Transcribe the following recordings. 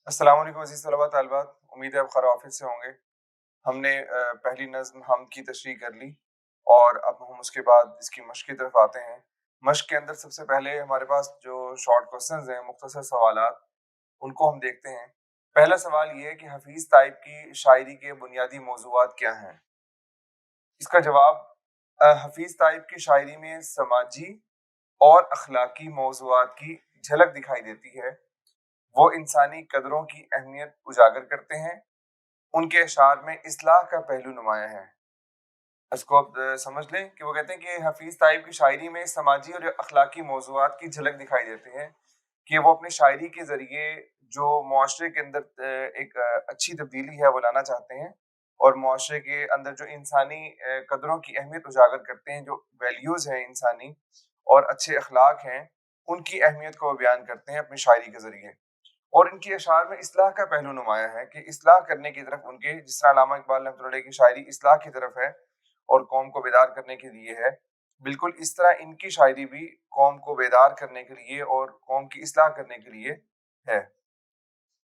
السلام علیکم عزیز طلباء طالبات، امید ہے آپ خیر آفیت سے ہوں گے۔ ہم نے پہلی نظم ہم کی تشریح کر لی اور اب ہم اس کے بعد اس کی مشق کی طرف آتے ہیں۔ مشق کے اندر سب سے پہلے ہمارے پاس جو شارٹ کوسچنز ہیں، مختصر سوالات، ان کو ہم دیکھتے ہیں۔ پہلا سوال یہ ہے کہ حفیظ طیب کی شاعری کے بنیادی موضوعات کیا ہیں؟ اس کا جواب حفیظ طیب کی شاعری میں سماجی اور اخلاقی موضوعات کی جھلک دکھائی دیتی ہے۔ وہ انسانی قدروں کی اہمیت اجاگر کرتے ہیں۔ ان کے اشعار میں اصلاح کا پہلو نمایاں ہے۔ اس کو اب سمجھ لیں کہ وہ کہتے ہیں کہ حفیظ طیب کی شاعری میں سماجی اور اخلاقی موضوعات کی جھلک دکھائی دیتے ہیں، کہ وہ اپنی شاعری کے ذریعے جو معاشرے کے اندر ایک اچھی تبدیلی ہے وہ لانا چاہتے ہیں، اور معاشرے کے اندر جو انسانی قدروں کی اہمیت اجاگر کرتے ہیں، جو ویلیوز ہیں انسانی اور اچھے اخلاق ہیں، ان کی اہمیت کو وہ بیان کرتے ہیں اپنی شاعری کے ذریعے۔ اور ان کی اشعار میں اصلاح کا پہلو نمایاں ہے، کہ اصلاح کرنے کی طرف ان کے، جس طرح علامہ اقبال رحمۃ اللہ علیہ کی شاعری اصلاح کی طرف ہے اور قوم کو بیدار کرنے کے لیے ہے، بالکل اس طرح ان کی شاعری بھی قوم کو بیدار کرنے کے لیے اور قوم کی اصلاح کرنے کے لیے ہے۔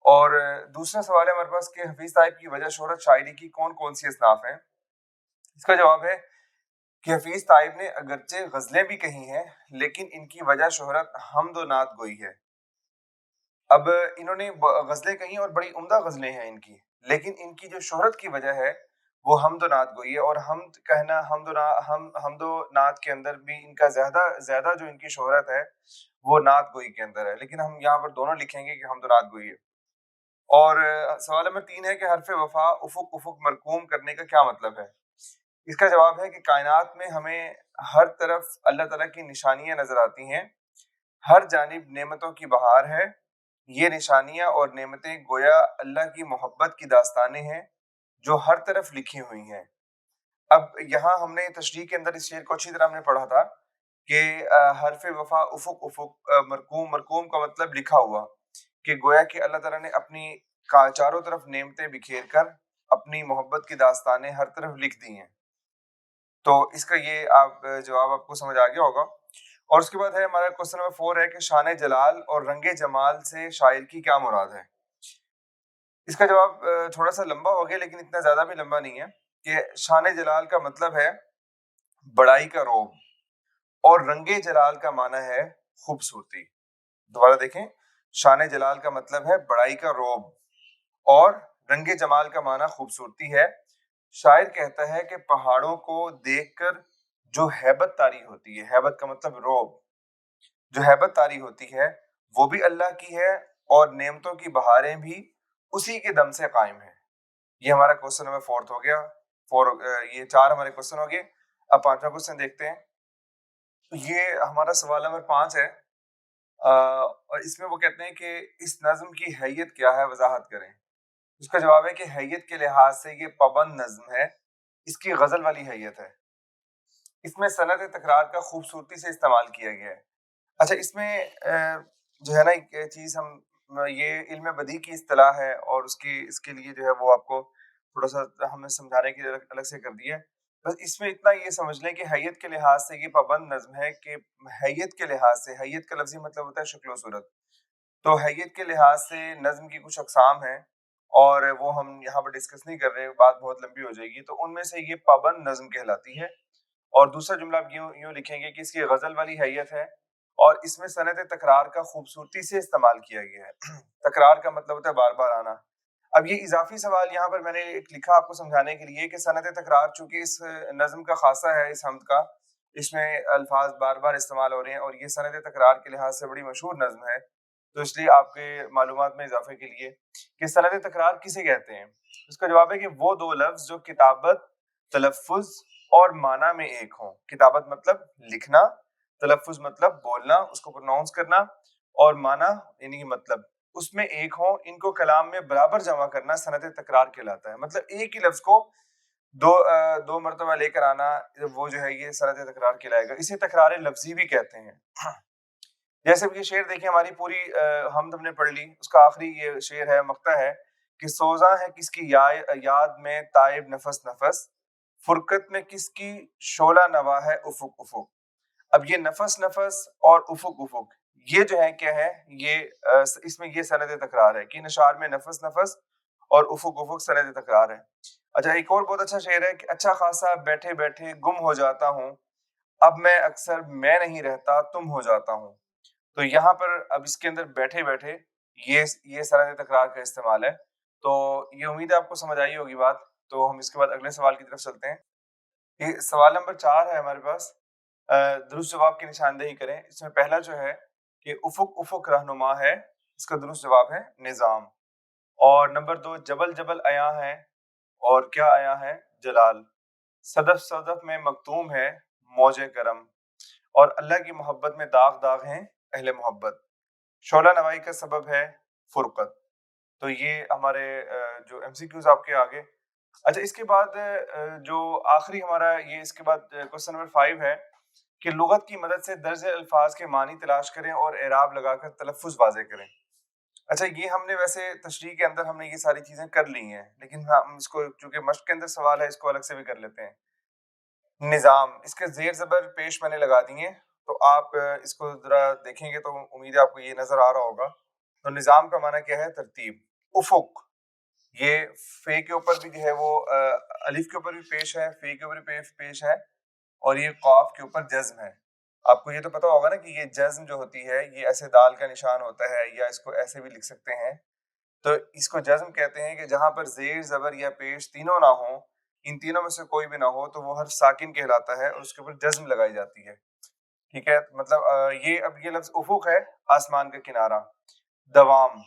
اور دوسرا سوال ہے ہمارے پاس کہ حفیظ طیب کی وجہ شہرت شاعری کی کون کون سی اصناف ہیں؟ اس کا جواب ہے کہ حفیظ طیب نے اگرچہ غزلیں بھی کہی ہیں، لیکن ان کی وجہ شہرت حمد و نعت گوئی ہے۔ اب انہوں نے غزلیں کہیں اور بڑی عمدہ غزلیں ہیں ان کی، لیکن ان کی جو شہرت کی وجہ ہے وہ حمد و نعت گوئی ہے۔ اور حمد کہنا، حمد و نعت کے اندر بھی ان کا زیادہ جو ان کی شہرت ہے وہ نعت گوئی کے اندر ہے، لیکن ہم یہاں پر دونوں لکھیں گے کہ حمد و نعت گوئی ہے۔ اور سوال نمبر 3 ہے کہ حرف وفا افق افق مرقوم کرنے کا کیا مطلب ہے؟ اس کا جواب ہے کہ کائنات میں ہمیں ہر طرف اللہ تعالیٰ کی نشانیاں نظر آتی ہیں، ہر جانب نعمتوں کی بہار ہے۔ یہ نشانیاں اور نعمتیں گویا اللہ کی محبت کی داستانیں ہیں جو ہر طرف لکھی ہوئی ہیں۔ اب یہاں ہم نے تشریح کے اندر اس شعر کو اچھی طرح ہم نے پڑھا تھا کہ حرف وفا افق افق مرقوم، مرقوم کا مطلب لکھا ہوا، کہ گویا کہ اللہ تعالیٰ نے اپنی چاروں طرف نعمتیں بکھیر کر اپنی محبت کی داستانیں ہر طرف لکھ دی ہیں۔ تو اس کا یہ جواب آپ کو سمجھ آ گیا ہوگا۔ اور اس کے بعد ہے ہمارا کوسچن نمبر 4 ہے کہ شان جلال اور رنگ جمال سے شاعر کی کیا مراد ہے؟ اس کا جواب تھوڑا سا لمبا ہو گیا، لیکن اتنا زیادہ بھی لمبا نہیں ہے، کہ شان جلال کا مطلب ہے بڑائی کا روب، اور رنگ جلال کا معنی ہے خوبصورتی۔ دوبارہ دیکھیں، شان جلال کا مطلب ہے بڑائی کا روب، اور رنگ جمال کا معنی خوبصورتی ہے۔ شاعر کہتا ہے کہ پہاڑوں کو دیکھ کر جو ہیبت طاری ہوتی ہے، ہیبت کا مطلب روب، جو ہیبت طاری ہوتی ہے وہ بھی اللہ کی ہے، اور نعمتوں کی بہاریں بھی اسی کے دم سے قائم ہیں۔ یہ ہمارا کوسچن نمبر 4 ہو گیا۔ یہ 4 ہمارے کوسچن ہو گئے۔ اب 5واں کوسچن دیکھتے ہیں۔ یہ ہمارا سوال نمبر 5 ہے، اور اس میں وہ کہتے ہیں کہ اس نظم کی حیت کیا ہے، وضاحت کریں۔ اس کا جواب ہے کہ حیت کے لحاظ سے یہ پابند نظم ہے، اس کی غزل والی حیت ہے۔ اس میں صنعت تکرار کا خوبصورتی سے استعمال کیا گیا ہے۔ اچھا، اس میں جو ہے نا ایک چیز، ہم یہ علم بدیع کی اصطلاح ہے، اور اس کے لیے جو ہے وہ آپ کو تھوڑا سا ہم نے سمجھانے کے لیے الگ سے کر دیا ہے۔ بس اس میں اتنا یہ سمجھ لیں کہ حیت کے لحاظ سے یہ پابند نظم ہے، کہ حیت کے لحاظ سے، حیت کا لفظی مطلب ہوتا ہے شکل و صورت، تو حیت کے لحاظ سے نظم کی کچھ اقسام ہیں، اور وہ ہم یہاں پر ڈسکس نہیں کر رہے، بات بہت لمبی ہو جائے گی۔ تو ان میں سے یہ پابند نظم کہلاتی ہے۔ اور دوسرا جملہ آپ یوں لکھیں گے کہ اس کی غزل والی حیت ہے، اور اس میں صنعت تکرار کا خوبصورتی سے استعمال کیا گیا ہے۔ تکرار کا مطلب ہوتا ہے بار بار آنا۔ اب یہ اضافی سوال یہاں پر میں نے ایک لکھا آپ کو سمجھانے کے لیے، کہ صنعت تکرار چونکہ اس نظم کا خاصہ ہے، اس حمد کا، اس میں الفاظ بار بار استعمال ہو رہے ہیں، اور یہ صنعت تکرار کے لحاظ سے بڑی مشہور نظم ہے، تو اس لیے آپ کے معلومات میں اضافے کے لیے کہ صنعت تکرار کسے کہتے ہیں، اس کا جواب ہے کہ وہ دو لفظ جو کتابت، تلفظ اور معنی میں ایک ہوں۔ کتابت مطلب لکھنا، تلفظ مطلب بولنا، اس کو پروناؤنس کرنا، اور معنی یعنی مطلب اس میں ایک ہوں، ان کو کلام میں برابر جمع کرنا صنعت تکرار کہلاتا ہے۔ مطلب ایک ہی لفظ کو دو مرتبہ لے کر آنا، وہ جو ہے یہ صنعت تکرار کہلائے گا۔ اسے تکرار لفظی بھی کہتے ہیں۔ جیسے یہ شعر دیکھیں، ہماری پوری حمد ہم نے پڑھ لی، اس کا آخری یہ شعر ہے، مقطع ہے کہ سوزاں ہے کس کی یاد میں تائب نفس نفس، فرقت میں کس کی شعلہ نوا ہے افق افق۔ اب یہ نفس نفس اور افق افق، یہ جو ہے کیا ہے، یہ اس میں یہ سند تکرار ہے کہ نشار میں نفس نفس اور افق افق سند تکرار ہے۔ اچھا ایک اور بہت اچھا شعر ہے کہ اچھا خاصا بیٹھے بیٹھے گم ہو جاتا ہوں، اب میں اکثر میں نہیں رہتا تم ہو جاتا ہوں۔ تو یہاں پر اب اس کے اندر بیٹھے بیٹھے یہ سند تکرار کا استعمال ہے۔ تو یہ امید ہے آپ کو سمجھ آئی ہوگی بات۔ تو ہم اس کے بعد اگلے سوال کی طرف چلتے ہیں۔ یہ سوال نمبر 4 ہے ہمارے پاس۔ درست جواب کی نشاندہی کریں۔ اس میں پہلا جو ہے کہ افق افق رہنما ہے، اس کا درست جواب ہے نظام۔ اور نمبر 2 جبل جبل عیاں ہے، اور کیا عیاں ہے؟ جلال۔ صدف صدف میں مکتوم ہے موج کرم، اور اللہ کی محبت میں داغ داغ ہیں اہل محبت۔ شعلہ نوائی کا سبب ہے فرقت۔ تو یہ ہمارے جو ایم سی کیوز آپ کے آگے۔ اچھا اس کے بعد جو آخری ہمارا یہ اس کے بعد کوسچن نمبر 5 ہے کہ لغت کی مدد سے درج الفاظ کے معنی تلاش کریں اور اعراب لگا کر تلفظ واضح کریں۔ اچھا یہ ہم نے ویسے تشریح کے اندر ہم نے یہ ساری چیزیں کر لی ہیں، لیکن ہم اس کو چونکہ مشق کے اندر سوال ہے اس کو الگ سے بھی کر لیتے ہیں۔ نظام، اس کے زیر زبر پیش میں نے لگا دی ہیں، تو آپ اس کو ذرا دیکھیں گے تو امید ہے آپ کو یہ نظر آ رہا ہوگا۔ تو نظام کا معنی کیا ہے؟ ترتیب۔ افق، یہ فے کے اوپر بھی جو ہے وہ الف کے اوپر بھی پیش ہے، فے کے اوپر بھی پیش ہے، اور یہ قاف کے اوپر جزم ہے۔ آپ کو یہ تو پتا ہوگا نا کہ یہ جزم جو ہوتی ہے یہ ایسے دال کا نشان ہوتا ہے، یا اس کو ایسے بھی لکھ سکتے ہیں۔ تو اس کو جزم کہتے ہیں کہ جہاں پر زیر زبر یا پیش تینوں نہ ہوں، ان تینوں میں سے کوئی بھی نہ ہو تو وہ حرف ساکن کہلاتا ہے اور اس کے اوپر جزم لگائی جاتی ہے۔ ٹھیک ہے، مطلب یہ لفظ افق ہے آسمان کا کنارہ۔ دوام،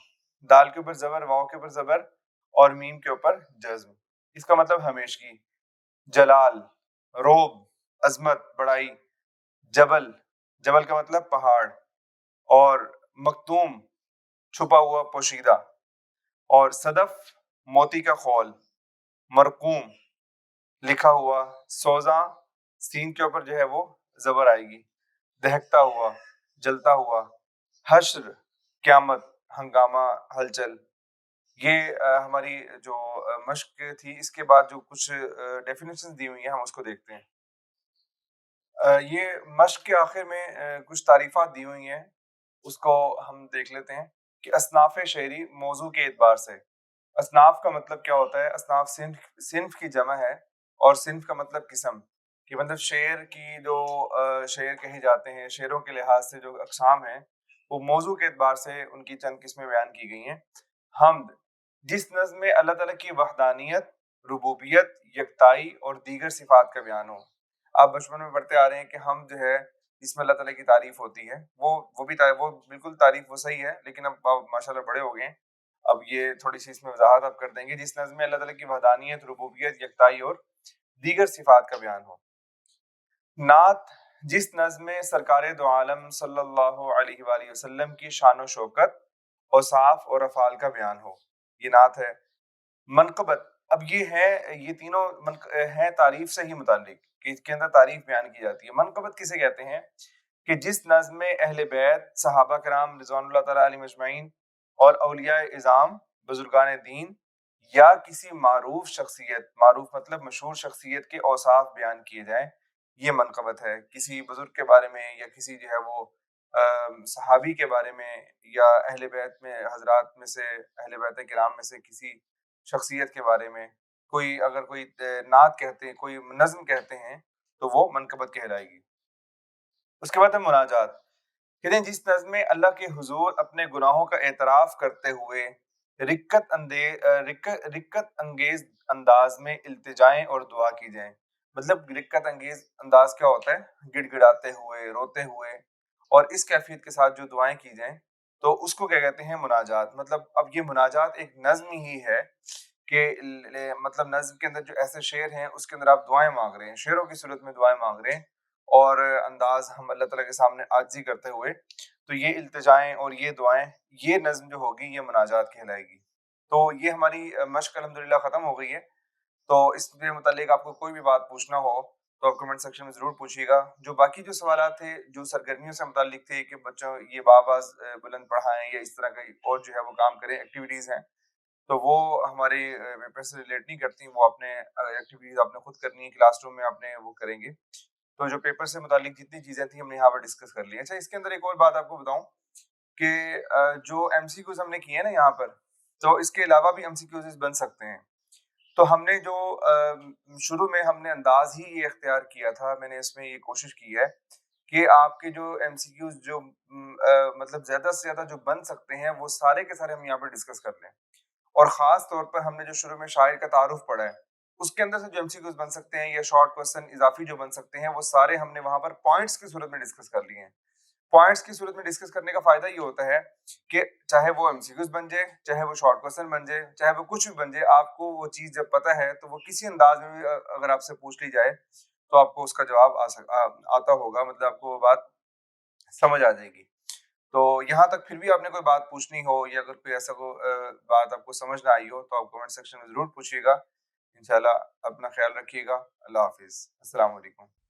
دال کے اوپر زبر، واو کے اوپر زبر اور میم کے اوپر جزم، اس کا مطلب ہمیشگی۔ جلال، روب، عظمت، بڑائی۔ جبل، جبل کا مطلب پہاڑ، اور مکتوم، چھپا ہوا، پوشیدہ۔ اور صدف، موتی کا خول۔ مرقوم، لکھا ہوا۔ سوزاں، سین کے اوپر جو ہے وہ زبر آئے گی۔ دہکتا ہوا، جلتا ہوا۔ حشر، قیامت، ہنگامہ، ہلچل۔ یہ ہماری جو مشق تھی، اس کے بعد جو کچھ ڈیفینیشن دی ہوئی ہیں ہم اس کو دیکھتے ہیں۔ یہ مشق کے آخر میں کچھ تعریفات دی ہوئی ہیں، اس کو ہم دیکھ لیتے ہیں کہ اصناف شعری موضوع کے اعتبار سے۔ اصناف کا مطلب کیا ہوتا ہے؟ اصناف صنف کی جمع ہے، اور صنف کا مطلب قسم، کہ مطلب شعر کی جو شعر کہے جاتے ہیں، شعروں کے لحاظ سے جو اقسام ہیں وہ موضوع کے اعتبار سے ان کی چند قسمیں بیان کی گئی ہیں۔ حمد، جس نظم میں اللہ تعالیٰ کی وحدانیت، ربوبیت، یکتائی اور دیگر صفات کا بیان ہو۔ آپ بچپن میں پڑھتے آ رہے ہیں کہ ہم جو ہے اس میں اللہ تعالیٰ کی تعریف ہوتی ہے، وہ بالکل تعریف وہ صحیح ہے، لیکن اب آپ ماشاءاللہ بڑے ہو گئے ہیں، اب یہ تھوڑی سی اس میں وضاحت آپ کر دیں گے۔ جس نظم میں اللہ تعالیٰ کی وحدانیت، ربوبیت، یکتائی اور دیگر صفات کا بیان ہو۔ نعت، جس نظم میں سرکار دو عالم صلی اللہ علیہ وآلہ وسلم کی شان و شوکت، اوصاف اور افعال کا بیان ہو، یہ نعت ہے۔ منقبت، اب یہ تینوں ہیں تعریف سے ہی متعلق، کہ اس کے اندر تعریف بیان کی جاتی ہے۔ منقبت کسے کہتے ہیں؟ کہ جس نظم میں اہل بیت، صحابہ کرام رضوان اللہ تعالیٰ علیہم اجمعین، اور اولیاء اعظام، بزرگان دین، یا کسی معروف شخصیت، معروف مطلب مشہور شخصیت کے اوصاف بیان کیے جائیں، یہ منقبت ہے۔ کسی بزرگ کے بارے میں، یا کسی جو ہے وہ صحابی کے بارے میں، یا اہل بیت میں حضرات میں سے، اہل بیت کرام میں سے کسی شخصیت کے بارے میں اگر کوئی نعت کہتے ہیں، کوئی نظم کہتے ہیں، تو وہ منقبت کہلائے گی۔ اس کے بعد ہے مناجات، کہتے ہیں جس نظم میں اللہ کے حضور اپنے گناہوں کا اعتراف کرتے ہوئے رکت انگیز انداز میں التجائیں اور دعا کی جائیں۔ مطلب رکت انگیز انداز کیا ہوتا ہے؟ گڑ گڑاتے ہوئے، روتے ہوئے، اور اس کیفیت کے ساتھ جو دعائیں کی جائیں، تو اس کو کیا کہتے ہیں؟ مناجات۔ مطلب اب یہ مناجات ایک نظم ہی ہے کہ مطلب نظم کے اندر جو ایسے شعر ہیں اس کے اندر آپ دعائیں مانگ رہے ہیں، شعروں کی صورت میں دعائیں مانگ رہے ہیں، اور انداز ہم اللہ تعالیٰ کے سامنے عاجزی کرتے ہوئے، تو یہ التجائیں اور یہ دعائیں، یہ نظم جو ہوگی یہ مناجات کہلائے گی۔ تو یہ ہماری مشق الحمدللہ ختم ہو گئی ہے۔ تو اس کے متعلق آپ کو کوئی بھی بات پوچھنا ہو تو آپ کمنٹ سیکشن میں ضرور پوچھیے گا۔ جو باقی جو سوالات تھے جو سرگرمیوں سے متعلق تھے کہ بچوں یہ آواز بلند پڑھائیں یا اس طرح کا اور جو ہے وہ کام کریں، ایکٹیویٹیز ہیں، تو وہ ہمارے پیپر سے ریلیٹ نہیں کرتی، وہ اپنے ایکٹیویٹیز آپ نے خود کرنی ہے، کلاس روم میں آپ نے وہ کریں گے۔ تو جو پیپر سے متعلق جتنی چیزیں تھیں ہم نے یہاں پر ڈسکس کر لی۔ اچھا اس کے اندر ایک اور بات آپ کو بتاؤں کہ جو MCQs ہم نے کیے ہیں نا یہاں پر، تو اس کے علاوہ بھی MCQs بن سکتے ہیں. تو ہم نے جو شروع میں ہم نے انداز ہی یہ اختیار کیا تھا، میں نے اس میں یہ کوشش کی ہے کہ آپ کے جو MCQs جو مطلب زیادہ سے زیادہ جو بن سکتے ہیں وہ سارے کے سارے ہم یہاں پر ڈسکس کر لیں. اور خاص طور پر ہم نے جو شروع میں شاعر کا تعارف پڑھا ہے، اس کے اندر سے جو MCQs بن سکتے ہیں یا شارٹ کوسچن اضافی جو بن سکتے ہیں، وہ سارے ہم نے وہاں پر پوائنٹس کی صورت میں ڈسکس کر لیے ہیں. پوائنٹس کی صورت میں ڈسکس کرنے کا فائدہ یہ ہوتا ہے کہ چاہے وہ MCQs بن جائے، چاہے وہ شارٹ کوسچن بن جائے، چاہے وہ کچھ بھی بن جائے، آپ کو وہ چیز جب پتہ ہے تو وہ کسی انداز میں بھی اگر آپ سے پوچھ لی جائے تو آپ کو اس کا جواب آتا ہوگا، مطلب آپ کو وہ بات سمجھ آ جائے گی. تو یہاں تک پھر بھی آپ نے کوئی بات پوچھنی ہو یا اگر کوئی ایسا بات آپ کو سمجھ نہ آئی ہو تو آپ کمنٹ سیکشن میں ضرور پوچھیے گا. انشاءاللہ اپنا خیال رکھیے گا. اللہ حافظ. السلام علیکم.